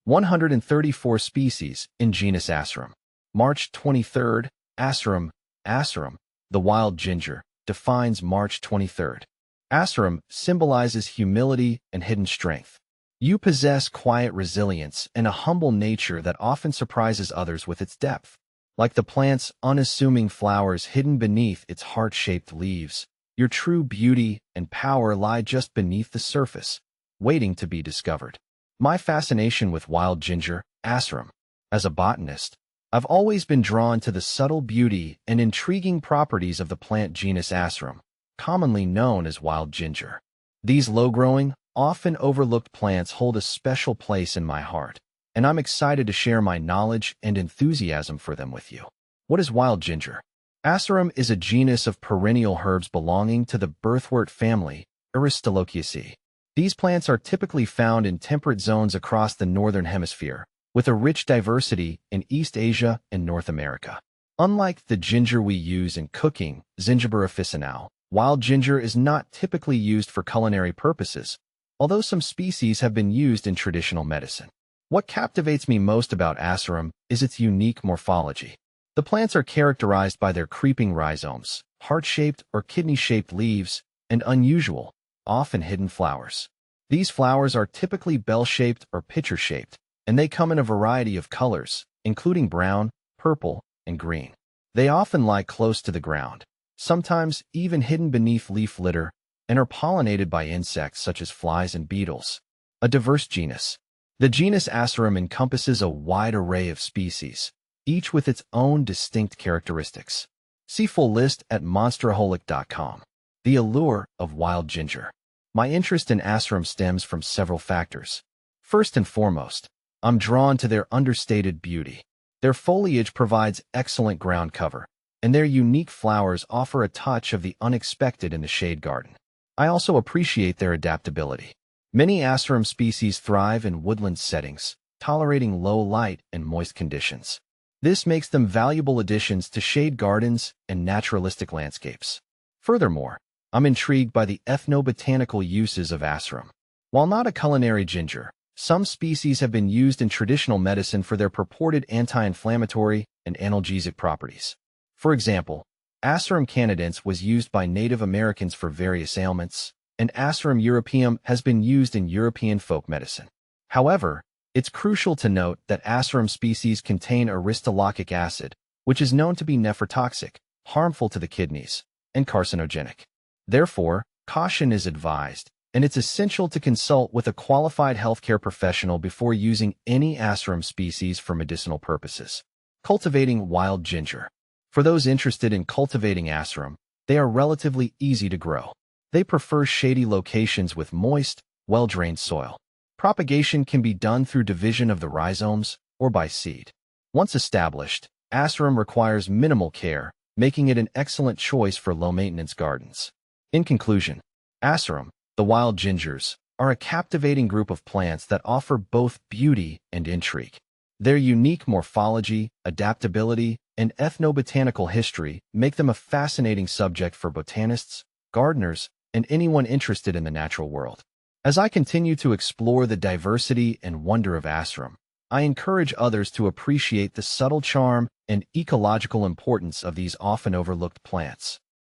134 species in genus Asarum. March 23rd, Asarum. Asarum, the wild ginger, defines March 23rd. Asarum symbolizes humility and hidden strength. You possess quiet resilience and a humble nature that often surprises others with its depth. Like the plant's unassuming flowers hidden beneath its heart-shaped leaves, your true beauty and power lie just beneath the surface, waiting to be discovered. My fascination with wild ginger, Asarum. As a botanist, I've always been drawn to the subtle beauty and intriguing properties of the plant genus Asarum, commonly known as wild ginger. These low-growing, often overlooked plants hold a special place in my heart, and I'm excited to share my knowledge and enthusiasm for them with you. What is wild ginger? Asarum is a genus of perennial herbs belonging to the earthwort family, Aristolochiaceae. These plants are typically found in temperate zones across the northern hemisphere, with a rich diversity in East Asia and North America. Unlike the ginger we use in cooking, Zingiber officinale, wild ginger is not typically used for culinary purposes, although some species have been used in traditional medicine. What captivates me most about Asarum is its unique morphology. The plants are characterized by their creeping rhizomes, heart-shaped or kidney-shaped leaves, and unusual, often hidden flowers. These flowers are typically bell-shaped or pitcher-shaped, and they come in a variety of colors, including brown, purple, and green. They often lie close to the ground, sometimes even hidden beneath leaf litter, and are pollinated by insects such as flies and beetles. A diverse genus. The genus Asarum encompasses a wide array of species, each with its own distinct characteristics. See full list at monsteraholic.com. The allure of wild ginger. My interest in Asarum stems from several factors. First and foremost, I'm drawn to their understated beauty. Their foliage provides excellent ground cover, and their unique flowers offer a touch of the unexpected in the shade garden. I also appreciate their adaptability. Many Asarum species thrive in woodland settings, tolerating low light and moist conditions. This makes them valuable additions to shade gardens and naturalistic landscapes. Furthermore, I'm intrigued by the ethnobotanical uses of Asarum. While not a culinary ginger, some species have been used in traditional medicine for their purported anti-inflammatory and analgesic properties. For example, Asarum canadense was used by Native Americans for various ailments, and Asarum europaeum has been used in European folk medicine. However, it's crucial to note that Asarum species contain aristolochic acid, which is known to be nephrotoxic, harmful to the kidneys, and carcinogenic. Therefore, caution is advised, and it's essential to consult with a qualified healthcare professional before using any Asarum species for medicinal purposes. Cultivating wild ginger. For those interested in cultivating Asarum, they are relatively easy to grow. They prefer shady locations with moist, well-drained soil. Propagation can be done through division of the rhizomes or by seed. Once established, Asarum requires minimal care, making it an excellent choice for low-maintenance gardens. In conclusion, Asarum, the wild gingers, are a captivating group of plants that offer both beauty and intrigue. Their unique morphology, adaptability, and ethnobotanical history make them a fascinating subject for botanists, gardeners, and anyone interested in the natural world. As I continue to explore the diversity and wonder of Asarum, I encourage others to appreciate the subtle charm and ecological importance of these often overlooked plants.